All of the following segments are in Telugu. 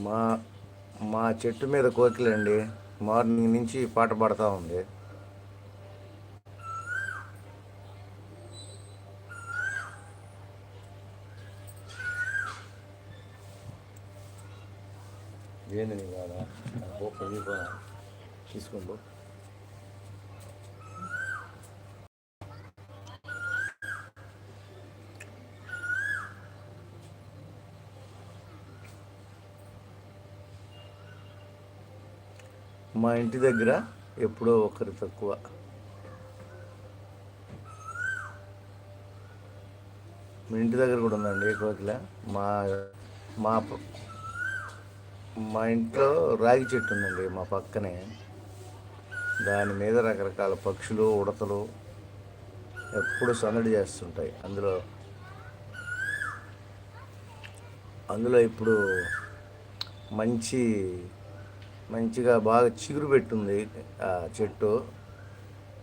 మా మా చెట్టు మీద కోకిలండి. మార్నింగ్ నుంచి పాట పాడుతూ ఉంది. ఏంది నీ కాదా తీసుకోండి. మా ఇంటి దగ్గర ఎప్పుడో ఒకరు తక్కువ. మీ ఇంటి దగ్గర కూడా ఉందండి కోకిల. మా మా మా ఇంట్లో రాగి చెట్టు ఉందండి మా పక్కనే. దాని మీద రకరకాల పక్షులు, ఉడతలు ఎప్పుడు సందడి చేస్తుంటాయి. అందులో అందులో ఇప్పుడు మంచిగా బాగా చిగురు పెట్టుంది. ఆ చెట్టు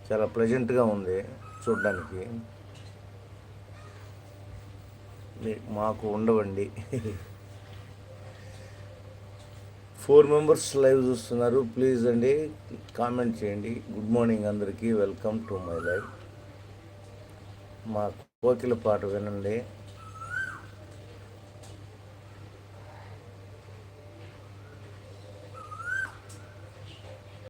చాలా ప్లెజెంట్గా ఉంది చూడ్డానికి. మాకు ఉండవండి. 4 మెంబర్స్ లైవ్ చూస్తున్నారు. ప్లీజ్ అండి కామెంట్ చేయండి. గుడ్ మార్నింగ్ అందరికీ. Welcome to my live. మా కోకిల పాట వినండి.